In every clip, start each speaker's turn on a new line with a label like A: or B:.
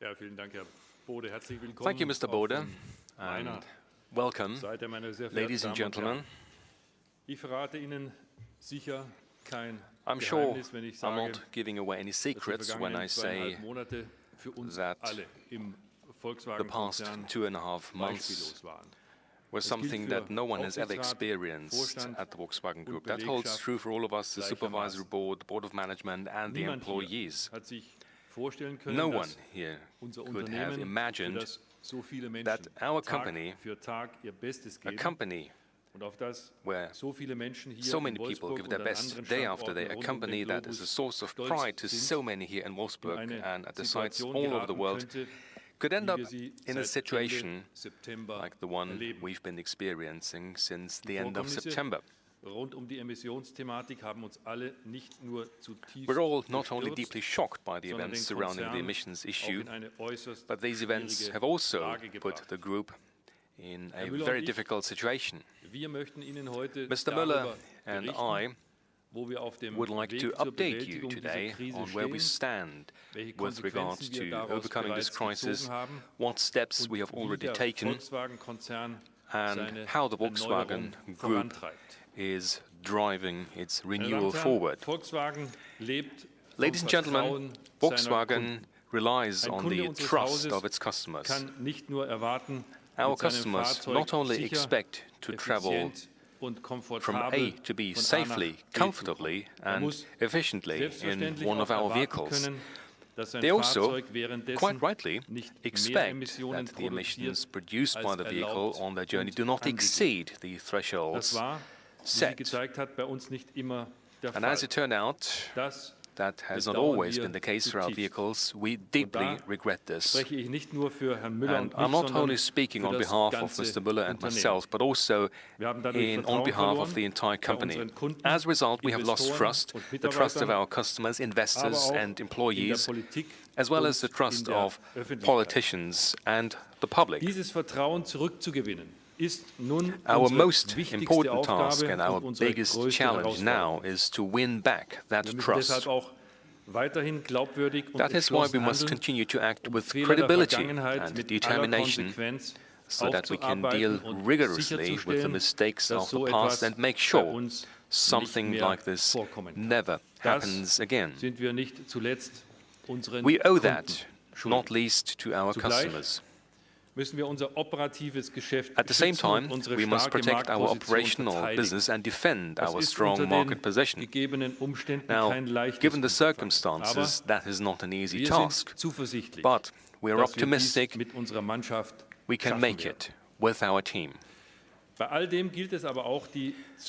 A: Thank you, Mr. Bode, and welcome, ladies and gentlemen. I'm sure I'm not giving away any secrets when I say that the past 2.5 months were something that no one has ever experienced at the Volkswagen Group. That holds true for all of us, the Supervisory Board, the Board of Management, and the employees. No one here could have imagined that our company, a company where so many people give their best day after day, a company that is a source of pride to so many here in Wolfsburg and at the sites all over the world, could end up in a situation like the one we've been experiencing since the end of September. We're all not only deeply shocked by the events surrounding the emissions issue, but these events have also put the group in a very difficult situation. Mr. Müller and I would like to update you today on where we stand with regards to overcoming this crisis, what steps we have already taken, and how the Volkswagen Group is driving its renewal forward. Ladies and gentlemen, Volkswagen relies on the trust of its customers. Our customers not only expect to travel from A to B safely, comfortably and efficiently in one of our vehicles, they also, quite rightly, expect that the emissions produced by the vehicle on their journey do not exceed the thresholds set. And as it turned out, that has not always been the case for our vehicles. We deeply regret this. And I'm not only speaking on behalf of Mr. Müller and myself, but also on behalf of the entire company. As a result, we have lost trust, the trust of our customers, investors and employees, as well as the trust of politicians and the public. Our most important task and our biggest challenge now is to win back that trust. That is why we must continue to act with credibility and determination so that we can deal rigorously with the mistakes of the past and make sure something like this never happens again. We owe that, not least to our customers. At the same time, we must protect our operational business and defend our strong market position. Now, given the circumstances, that is not an easy task, but we are optimistic we can make it with our team.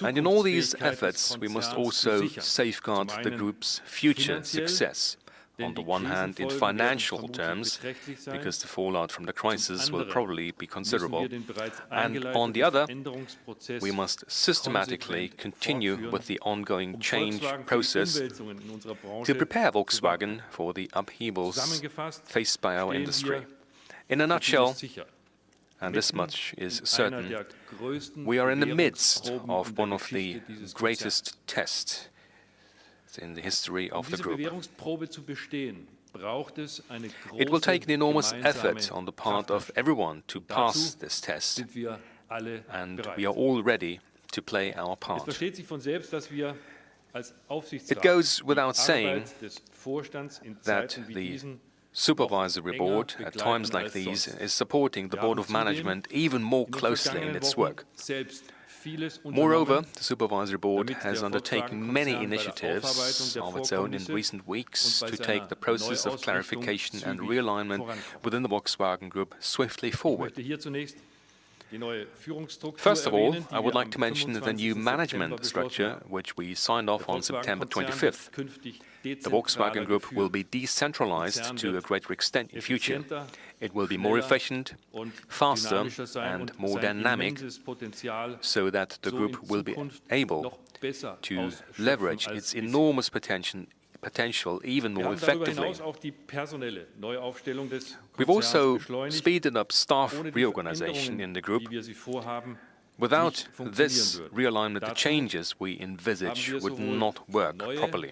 A: And in all these efforts, we must also safeguard the group's future success. On the one hand, in financial terms, because the fallout from the crisis will probably be considerable, and on the other, we must systematically continue with the ongoing change process to prepare Volkswagen for the upheavals faced by our industry. In a nutshell, and this much is certain, we are in the midst of one of the greatest tests in the history of the group. It will take an enormous effort on the part of everyone to pass this test, and we are all ready to play our part. It goes without saying that the Supervisory Board, at times like these, is supporting the Board of Management even more closely in its work. Moreover, the Supervisory Board has undertaken many initiatives of its own in recent weeks to take the process of clarification and realignment within the Volkswagen Group swiftly forward. First of all, I would like to mention the new management structure, which we signed off on September 25th. The Volkswagen Group will be decentralized to a greater extent in future. It will be more efficient, faster and more dynamic, so that the group will be able to leverage its enormous potential even more effectively. We've also speeded up staff reorganization in the group. Without this realignment, the changes we envisage would not work properly.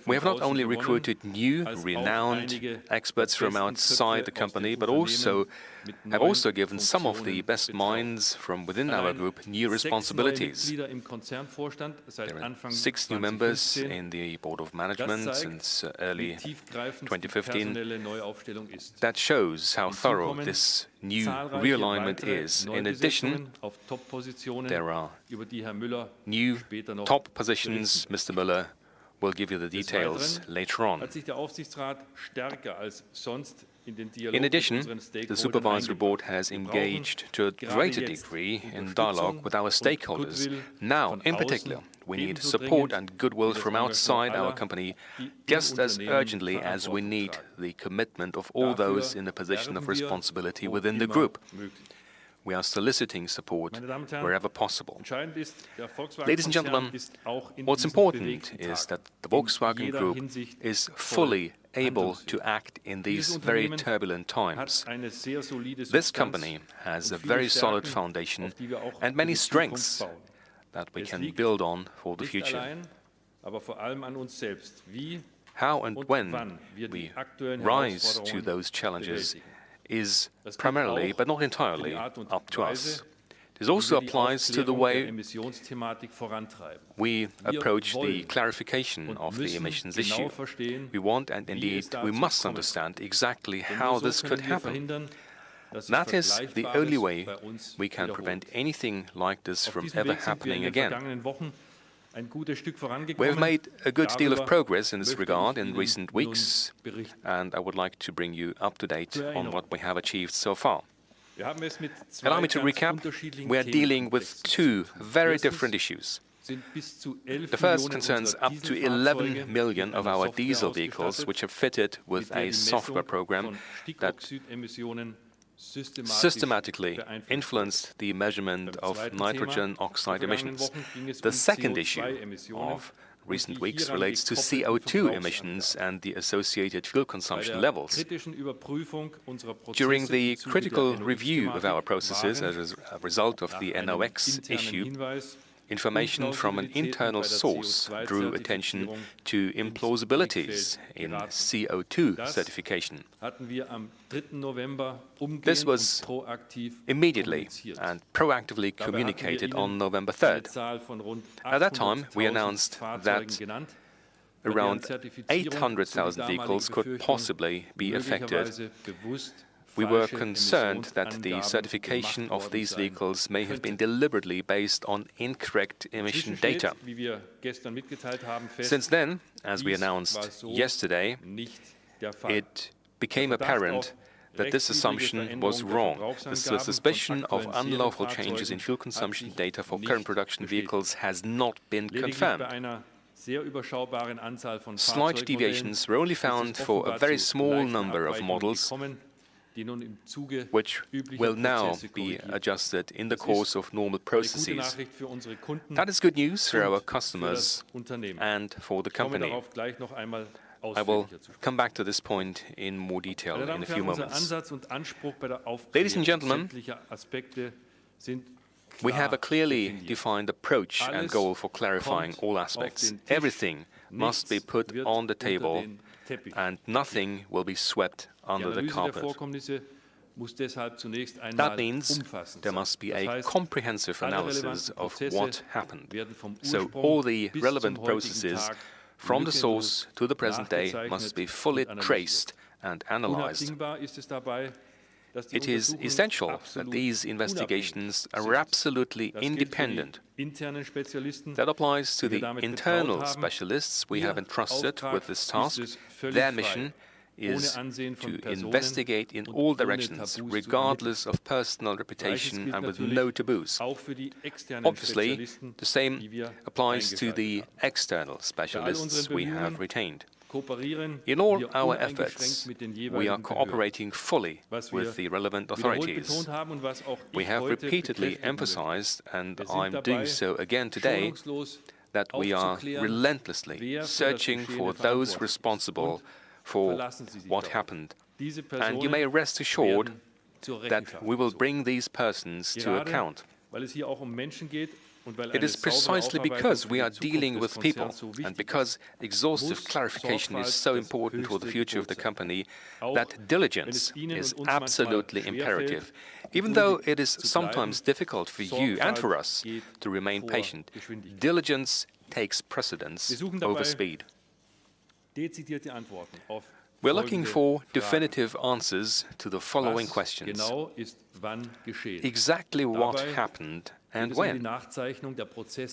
B: We have not only recruited new, renowned experts from outside the company, but have also given some of the best minds from within our group new responsibilities. There are 6 new members in the Board of Management since early 2015. That shows how thorough this new realignment is. In addition, there are new top positions. Mr. Müller will give you the details later on. In addition, the Supervisory Board has engaged to a greater degree in dialogue with our stakeholders. Now, in particular, we need support and goodwill from outside our company just as urgently as we need the commitment of all those in a position of responsibility within the group. We are soliciting support wherever possible. Ladies and gentlemen, what's important is that the Volkswagen Group is fully able to act in these very turbulent times. This company has a very solid foundation and many strengths that we can build on for the future. How and when we rise to those challenges is primarily, but not entirely, up to us. This also applies to the way we approach the clarification of the emissions issue. We want, and indeed we must understand exactly how this could happen. That is the only way we can prevent anything like this from ever happening again. We have made a good deal of progress in this regard in recent weeks, and I would like to bring you up to date on what we have achieved so far. Allow me to recap. We are dealing with 2 very different issues. The first concerns up to 11 million of our diesel vehicles, which are fitted with a software program that systematically influenced the measurement of nitrogen oxide emissions. The second issue of recent weeks relates to CO2 emissions and the associated fuel consumption levels. During the critical review of our processes as a result of the NOx issue, information from an internal source drew attention to implausibilities in CO2 certification. This was immediately and proactively communicated on November 3rd. At that time, we announced that around 800,000 vehicles could possibly be affected. We were concerned that the certification of these vehicles may have been deliberately based on incorrect emission data. Since then, as we announced yesterday, it became apparent that this assumption was wrong. The suspicion of unlawful changes in fuel consumption data for current production vehicles has not been confirmed. Slight deviations were only found for a very small number of models, which will now be adjusted in the course of normal processes. That is good news for our customers and for the company. I will come back to this point in more detail in a few moments. Ladies and gentlemen, we have a clearly defined approach and goal for clarifying all aspects. Everything must be put on the table and nothing will be swept under the carpet. That means there must be a comprehensive analysis of what happened. So all the relevant processes from the source to the present day must be fully traced and analyzed. It is essential that these investigations are absolutely independent. That applies to the internal specialists we have entrusted with this task. Their mission is to investigate in all directions, regardless of personal reputation and with no taboos. Obviously, the same applies to the external specialists we have retained. In all our efforts, we are cooperating fully with the relevant authorities. We have repeatedly emphasized, and I'm doing so again today, that we are relentlessly searching for those responsible for what happened. And you may rest assured that we will bring these persons to account. It is precisely because we are dealing with people and because exhaustive clarification is so important for the future of the company that diligence is absolutely imperative. Even though it is sometimes difficult for you and for us to remain patient, diligence takes precedence over speed. We're looking for definitive answers to the following questions. Exactly what happened and when?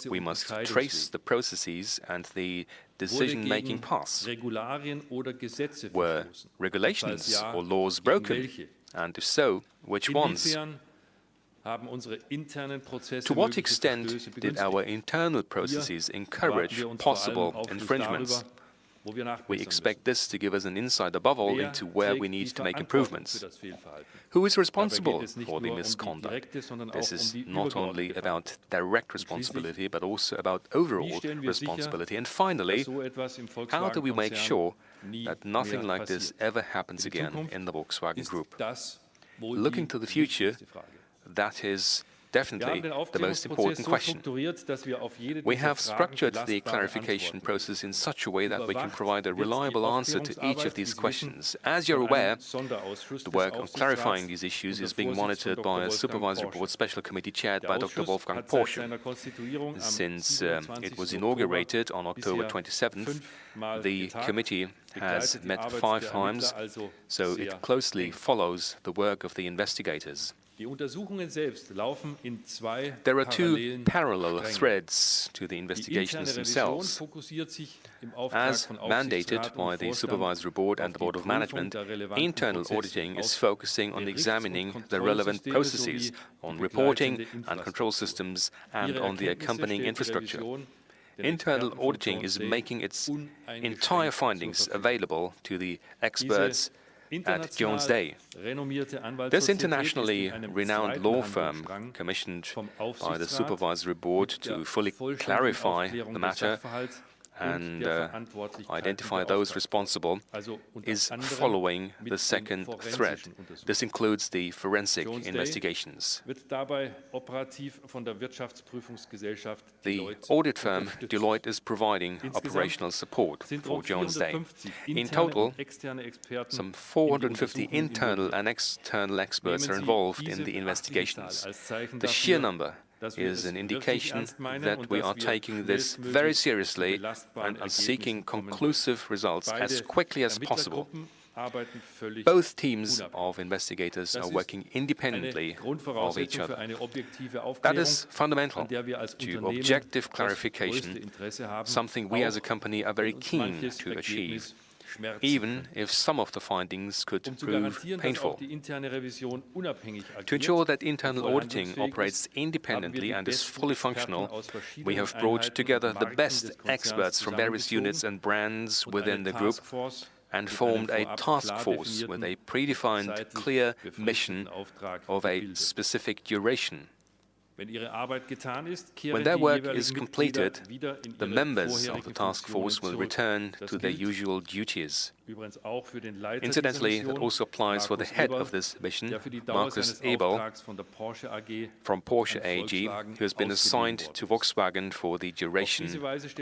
B: We must trace the processes and the decision-making paths. Were regulations or laws broken? And if so, which ones? To what extent did our internal processes encourage possible infringements? We expect this to give us an insight above all into where we need to make improvements. Who is responsible for the misconduct? This is not only about direct responsibility, but also about overall responsibility. And finally, how do we make sure that nothing like this ever happens again in the Volkswagen Group? Looking to the future, that is definitely the most important question. We have structured the clarification process in such a way that we can provide a reliable answer to each of these questions. As you're aware, the work on clarifying these issues is being monitored by a supervisory board special committee chaired by Dr. Wolfgang Pötsch. Since it was inaugurated on October 27th, the committee has met 5 times, so it closely follows the work of the investigators. There are 2 parallel threads to the investigations themselves. As mandated by the Supervisory Board and the Board of Management, internal auditing is focusing on examining the relevant processes, on reporting and control systems, and on the accompanying infrastructure. Internal auditing is making its entire findings available to the experts at Jones Day. This internationally renowned law firm, commissioned by the Supervisory Board to fully clarify the matter and identify those responsible, is following the second thread. This includes the forensic investigations. The audit firm Deloitte is providing operational support for Jones Day. In total, some 450 internal and external experts are involved in the investigations. The sheer number is an indication that we are taking this very seriously and are seeking conclusive results as quickly as possible. Both teams of investigators are working independently of each other. That is fundamental to objective clarification, something we as a company are very keen to achieve, even if some of the findings could prove painful. To ensure that internal auditing operates independently and is fully functional, we have brought together the best experts from various units and brands within the group and formed a task force with a predefined, clear mission of a specific duration. When their work is completed, the members of the task force will return to their usual duties. Incidentally, that also applies for the head of this mission, Markus Ebel, from Porsche AG, who has been assigned to Volkswagen for the duration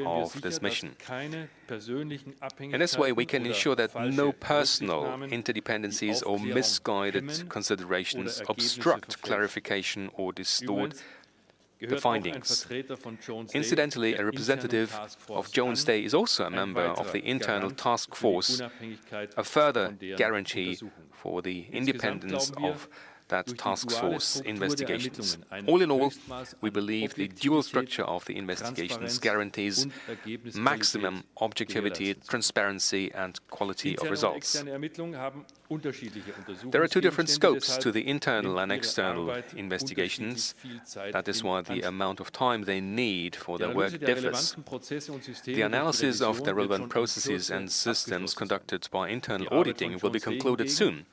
B: of this mission. In this way, we can ensure that no personal interdependencies or misguided considerations obstruct clarification or distort the findings. Incidentally, a representative of Jones Day is also a member of the internal task force, a further guarantee for the independence of that task force investigations. All in all, we believe the dual structure of the investigations guarantees maximum objectivity, transparency, and quality of results. There are 2 different scopes to the internal and external investigations. That is why the amount of time they need for their work differs. The analysis of the relevant processes and systems conducted by internal auditing will be concluded soon.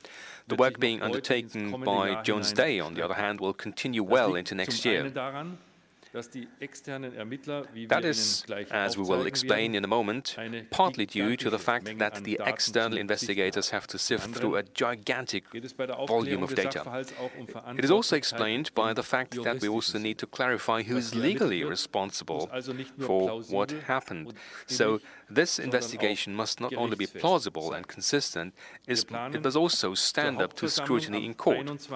B: The work being undertaken by Jones Day, on the other hand, will continue well into next year. That is, as we will explain in a moment, partly due to the fact that the external investigators have to sift through a gigantic volume of data. It is also explained by the fact that we also need to clarify who is legally responsible for what happened. So this investigation must not only be plausible and consistent, it must also stand up to scrutiny in court.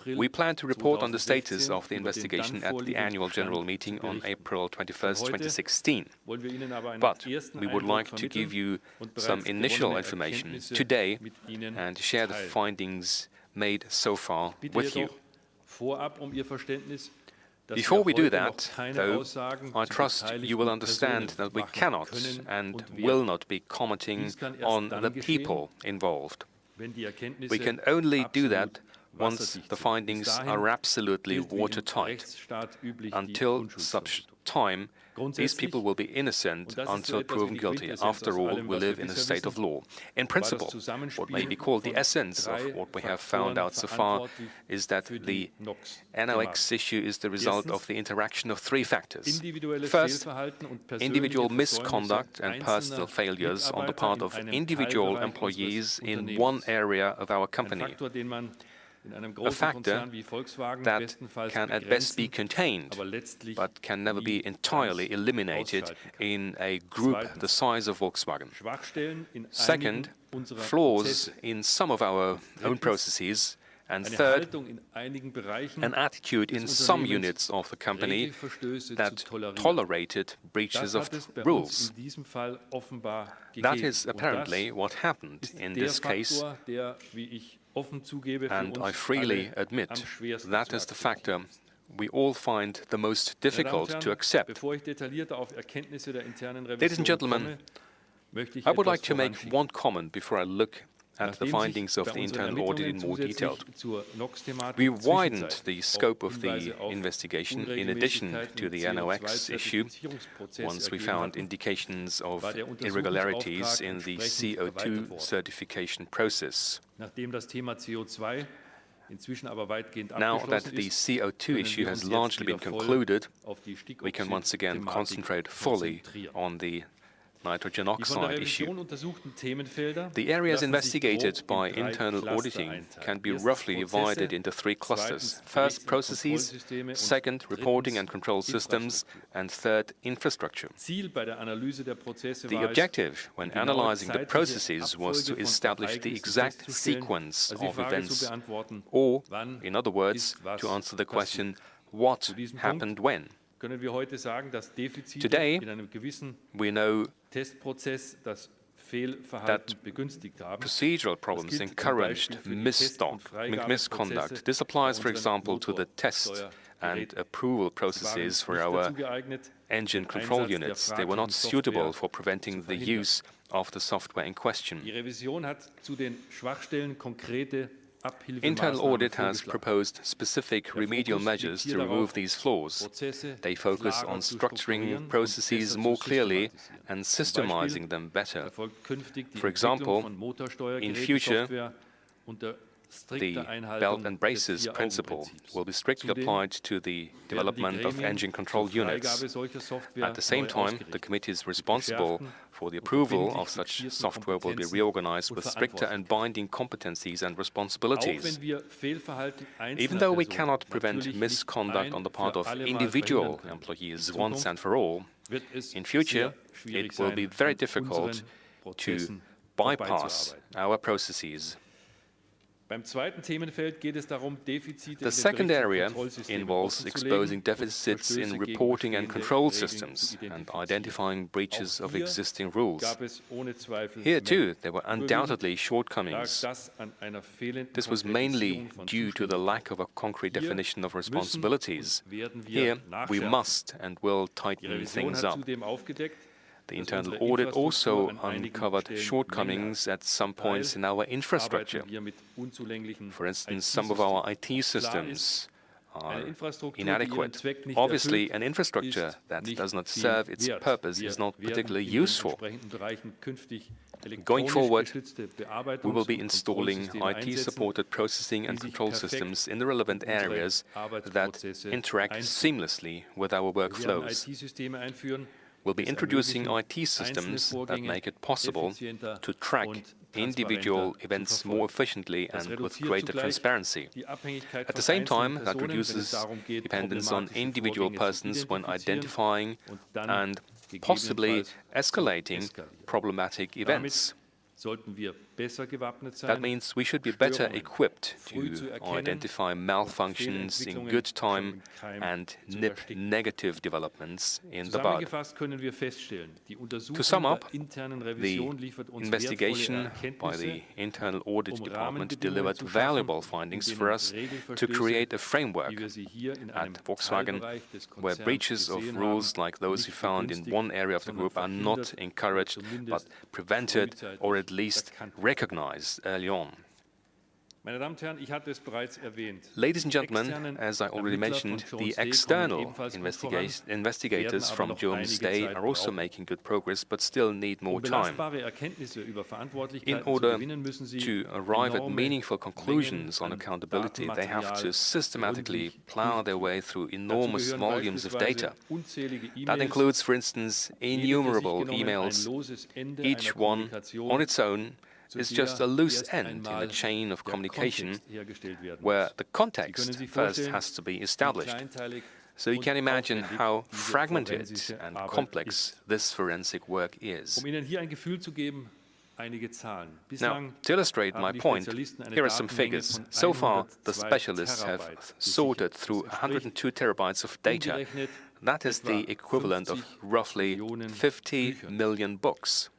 B: We plan to report on the status of the investigation at the annual general meeting on April 21st, 2016. But we would like to give you some initial information today and share the findings made so far with you. Before we do that, though, I trust you will understand that we cannot and will not be commenting on the people involved. We can only do that once the findings are absolutely watertight. Until such time, these people will be innocent until proven guilty. After all, we live in a state of law. In principle, what may be called the essence of what we have found out so far is that the NOx issue is the result of the interaction of three factors. First, individual misconduct and personal failures on the part of individual employees in one area of our company. A factor that can at best be contained, but can never be entirely eliminated in a group the size of Volkswagen. Second, flaws in some of our own processes. And third, an attitude in some units of the company that tolerated breaches of rules. That is apparently what happened in this case. And I freely admit that is the factor we all find the most difficult to accept. Ladies and gentlemen, I would like to make one comment before I look at the findings of the internal audit in more detail. We widened the scope of the investigation in addition to the NOx issue once we found indications of irregularities in the CO2 certification process. Now that the CO2 issue has largely been concluded, we can once again concentrate fully on the nitrogen oxide issue. The areas investigated by internal auditing can be roughly divided into three clusters. First, processes, second, reporting and control systems, and third, infrastructure. The objective when analyzing the processes was to establish the exact sequence of events, or, in other words, to answer the question, what happened when? Today, we know that procedural problems encouraged misconduct. This applies, for example, to the test and approval processes for our engine control units. They were not suitable for preventing the use of the software in question. Internal audit has proposed specific remedial measures to remove these flaws. They focus on structuring processes more clearly and systemizing them better. For example, in future, the belt and braces principle will be strictly applied to the development of engine control units. At the same time, the committees responsible for the approval of such software will be reorganized with stricter and binding competencies and responsibilities. Even though we cannot prevent misconduct on the part of individual employees once and for all, in future it will be very difficult to bypass our processes. The second area involves exposing deficits in reporting and control systems and identifying breaches of existing rules. Here too, there were undoubtedly shortcomings. This was mainly due to the lack of a concrete definition of responsibilities. Here, we must and will tighten things up. The internal audit also uncovered shortcomings at some points in our infrastructure. For instance, some of our IT systems are inadequate. Obviously, an infrastructure that does not serve its purpose is not particularly useful. Going forward, we will be installing IT-supported processing and control systems in the relevant areas that interact seamlessly with our workflows. We'll be introducing IT systems that make it possible to track individual events more efficiently and with greater transparency. At the same time, that reduces dependence on individual persons when identifying and possibly escalating problematic events. That means we should be better equipped to identify malfunctions in good time and nip negative developments in the bud. To sum up, the investigation by the Internal Audit Department delivered valuable findings for us to create a framework at Volkswagen where breaches of rules like those we found in one area of the group are not encouraged but prevented or at least recognized early on. Ladies and gentlemen, as I already mentioned, the external investigators from Jones Day are also making good progress, but still need more time. In order to arrive at meaningful conclusions on accountability, they have to systematically plow their way through enormous volumes of data. That includes, for instance, innumerable emails, each one on its own is just a loose end in a chain of communication where the context first has to be established. So you can imagine how fragmented and complex this forensic work is. Now, to illustrate my point, here are some figures. So far, the specialists have sorted through 102 terabytes of data. That is the equivalent of roughly 50 million books.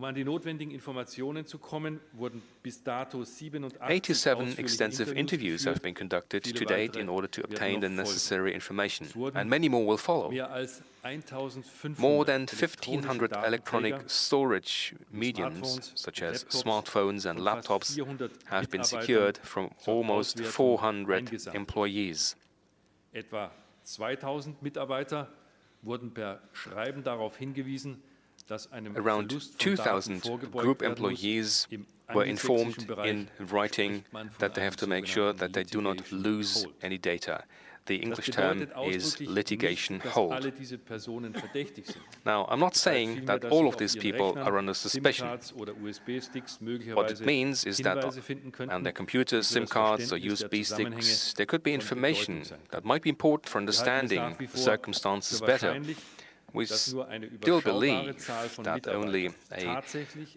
B: 87 extensive interviews have been conducted to date in order to obtain the necessary information, and many more will follow. More than 1,500 electronic storage mediums, such as smartphones and laptops, have been secured from almost 400 employees. Around 2,000 group employees were informed in writing that they have to make sure that they do not lose any data. The English term is litigation hold. Now, I'm not saying that all of these people are under suspicion. What it means is that on their computers, SIM cards or USB sticks, there could be information that might be important for understanding the circumstances better. We still believe that only a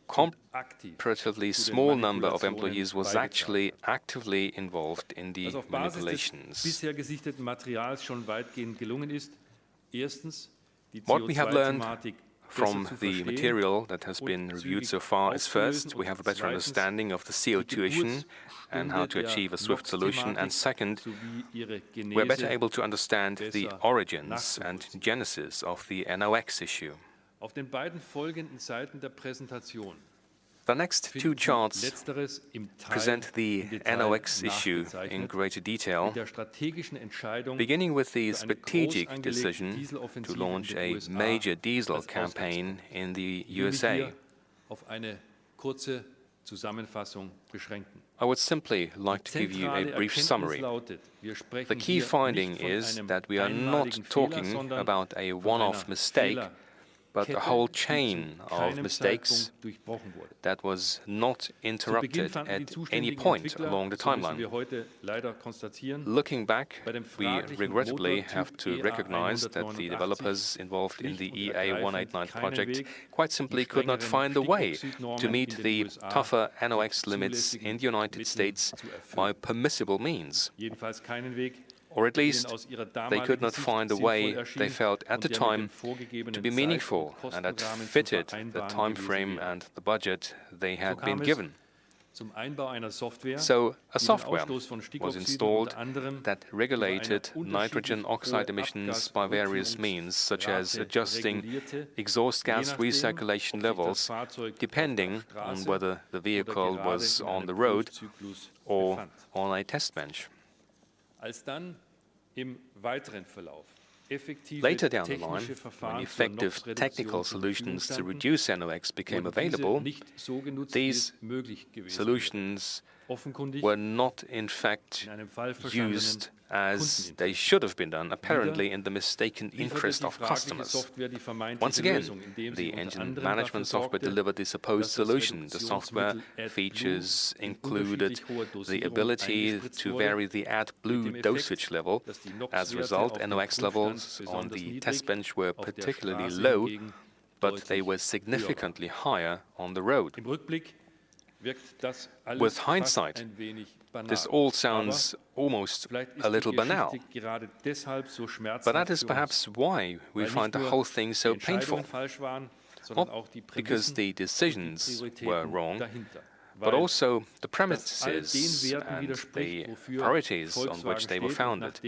B: comparatively small number of employees was actually actively involved in the manipulations. What we have learned from the material that has been reviewed so far is first, we have a better understanding of the CO2 issue and how to achieve a swift solution, and second, we're better able to understand the origins and genesis of the NOx issue. The next two charts present the NOx issue in greater detail, beginning with the strategic decision to launch a major diesel campaign in the USA. I would simply like to give you a brief summary. The key finding is that we are not talking about a one-off mistake, but a whole chain of mistakes that was not interrupted at any point along the timeline. Looking back, we regrettably have to recognize that the developers involved in the EA189 project quite simply could not find a way to meet the tougher NOx limits in the United States by permissible means. Or at least they could not find a way they felt at the time to be meaningful and that fitted the time frame and the budget they had been given. So a software was installed that regulated nitrogen oxide emissions by various means, such as adjusting exhaust gas recirculation levels depending on whether the vehicle was on the road or on a test bench. Later down the line, when effective technical solutions to reduce NOx became available, these solutions were not in fact used as they should have been done, apparently in the mistaken interest of customers. Once again, the engine management software delivered the supposed solution. The software features included the ability to vary the AdBlue dosage level. As a result, NOx levels on the test bench were particularly low, but they were significantly higher on the road. With hindsight, this all sounds almost a little banal, but that is perhaps why we find the whole thing so painful. Not because the decisions were wrong, but also the premises and the priorities on which they were founded.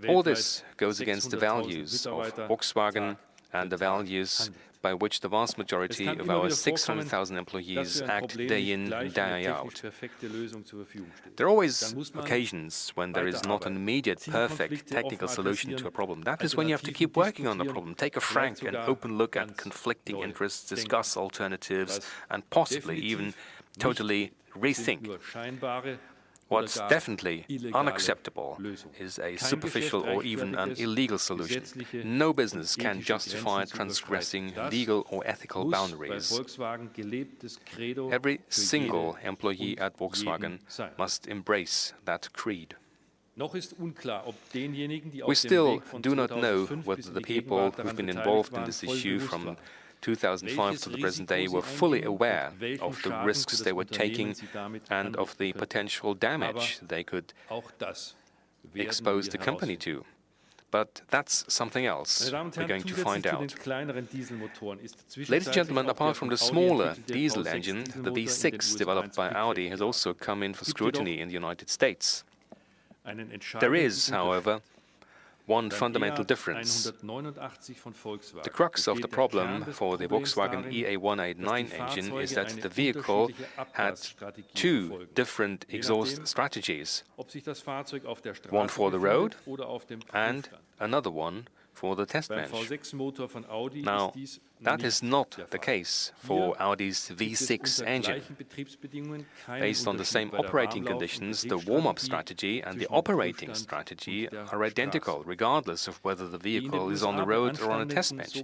B: All this goes against the values of Volkswagen and the values by which the vast majority of our 600,000 employees act day in, day out. There are always occasions when there is not an immediate, perfect technical solution to a problem. That is when you have to keep working on the problem, take a frank and open look at conflicting interests, discuss alternatives, and possibly even totally rethink. What's definitely unacceptable is a superficial or even an illegal solution. No business can justify transgressing legal or ethical boundaries. Every single employee at Volkswagen must embrace that creed. We still do not know whether the people who've been involved in this issue from 2005 to the present day were fully aware of the risks they were taking and of the potential damage they could expose the company to. But that's something else we're going to find out. Ladies and gentlemen, apart from the smaller diesel engine, the V6 developed by Audi has also come in for scrutiny in the United States. There is, however, one fundamental difference. The crux of the problem for the Volkswagen EA189 engine is that the vehicle had two different exhaust strategies, one for the road and another one for the test bench. Now, that is not the case for Audi's V6 engine. Based on the same operating conditions, the warm-up strategy and the operating strategy are identical, regardless of whether the vehicle is on the road or on a test bench.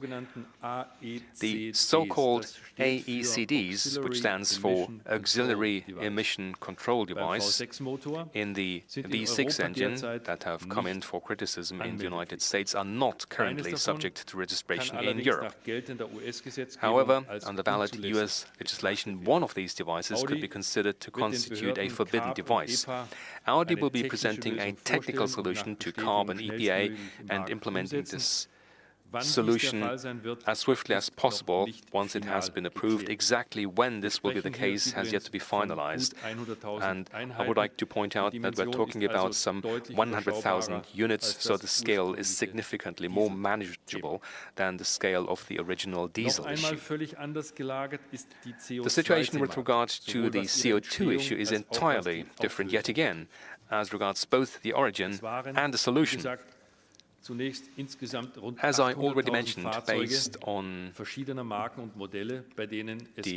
B: The so-called AECDs, which stands for Auxiliary Emission Control Device, in the V6 engine that have come in for criticism in the United States are not currently subject to registration in Europe. However, under valid US legislation, one of these devices could be considered to constitute a forbidden device. Audi will be presenting a technical solution to CARB and EPA and implementing this solution as swiftly as possible once it has been approved. Exactly when this will be the case has yet to be finalized. And I would like to point out that we're talking about some 100,000 units, so the scale is significantly more manageable than the scale of the original diesel issue. The situation with regard to the CO2 issue is entirely different yet again, as regards both the origin and the solution. As I already mentioned, based on the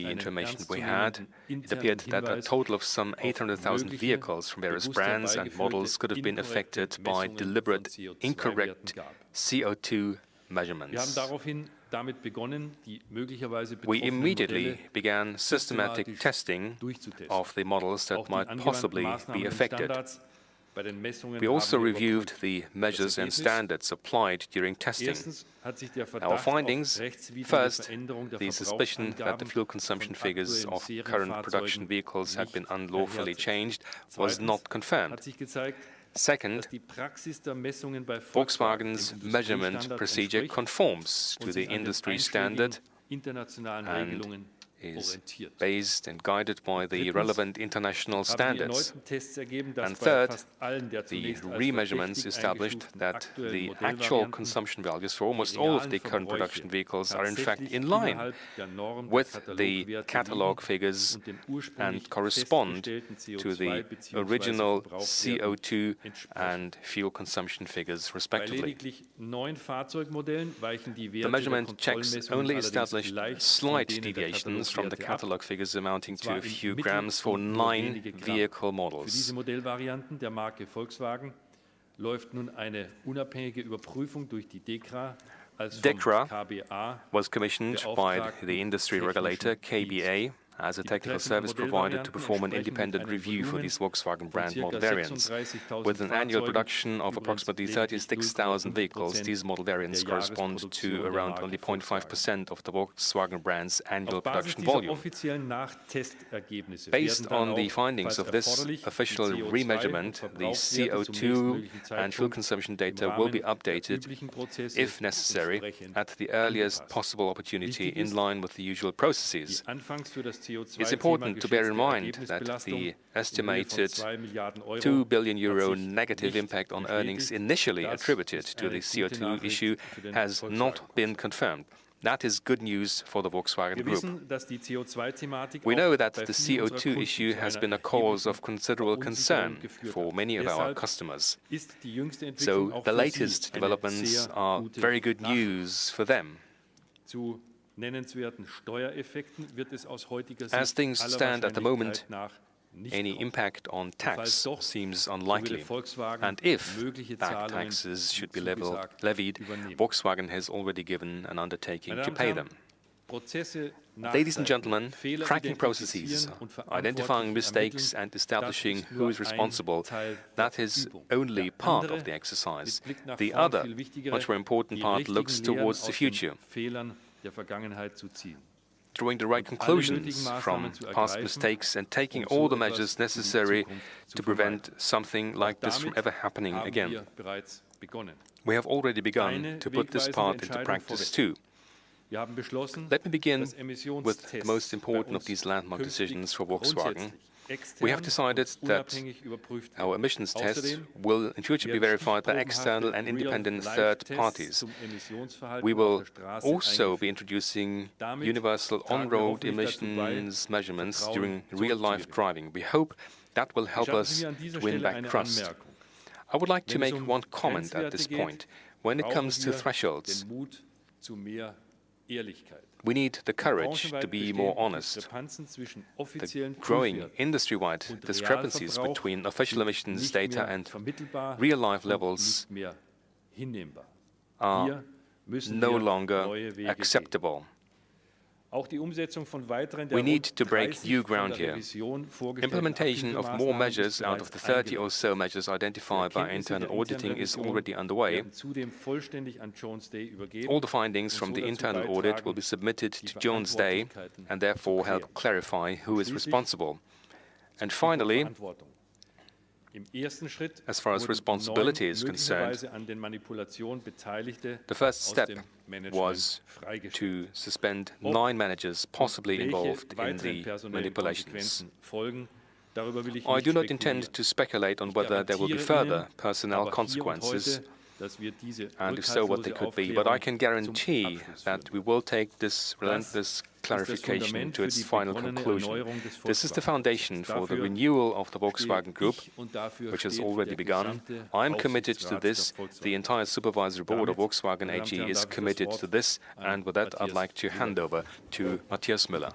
B: information we had, it appeared that a total of some 800,000 vehicles from various brands and models could have been affected by deliberate, incorrect CO2 measurements. We immediately began systematic testing of the models that might possibly be affected. We also reviewed the measures and standards applied during testing. Our findings: first, the suspicion that the fuel consumption figures of current production vehicles had been unlawfully changed was not confirmed. Second, Volkswagen's measurement procedure conforms to the industry standard and is based and guided by the relevant international standards. And third, the remeasurements established that the actual consumption values for almost all of the current production vehicles are in fact in line with the catalog figures and correspond to the original CO2 and fuel consumption figures, respectively. The measurement checks only establish slight deviations from the catalog figures amounting to a few grams for 9 vehicle models.
C: Für diese Modellvarianten der Marke Volkswagen läuft nun eine unabhängige Überprüfung durch die DEKRA als vom KBA
B: was commissioned by the industry regulator, KBA, as a technical service provider to perform an independent review for these Volkswagen brand model variants. With an annual production of approximately 36,000 vehicles, these model variants correspond to around only 0.5% of the Volkswagen brand's annual production volume. Based on the findings of this official remeasurement, the CO2 and fuel consumption data will be updated, if necessary, at the earliest possible opportunity in line with the usual processes. It's important to bear in mind that the estimated €2 billion negative impact on earnings initially attributed to the CO2 issue has not been confirmed. That is good news for the Volkswagen Group. We know that the CO2 issue has been a cause of considerable concern for many of our customers. So the latest developments are very good news for them. As things stand at the moment, any impact on tax seems unlikely, and if back taxes should be levied, Volkswagen has already given an undertaking to pay them. Ladies and gentlemen, tracking processes, identifying mistakes and establishing who is responsible, that is only part of the exercise. The other, much more important part looks towards the future. Drawing the right conclusions from past mistakes and taking all the measures necessary to prevent something like this from ever happening again. We have already begun to put this part into practice too. Let me begin with the most important of these landmark decisions for Volkswagen. We have decided that our emissions tests will in future be verified by external and independent third parties. We will also be introducing universal on-road emissions measurements during real-life driving. We hope that will help us to win back trust. I would like to make one comment at this point. When it comes to thresholds, we need the courage to be more honest. The growing industry-wide discrepancies between official emissions data and real-life levels are no longer acceptable. We need to break new ground here. Implementation of more measures out of the 30 or so measures identified by internal auditing is already underway. All the findings from the internal audit will be submitted to Jones Day and therefore help clarify who is responsible. And finally, as far as responsibility is concerned, the first step was to suspend 9 managers possibly involved in the manipulations. I do not intend to speculate on whether there will be further personnel consequences, and if so, what they could be, but I can guarantee that we will take this relentless clarification to its final conclusion. This is the foundation for the renewal of the Volkswagen Group, which has already begun. I am committed to this. The entire supervisory board of Volkswagen AG is committed to this, and with that, I'd like to hand over to Matthias Müller.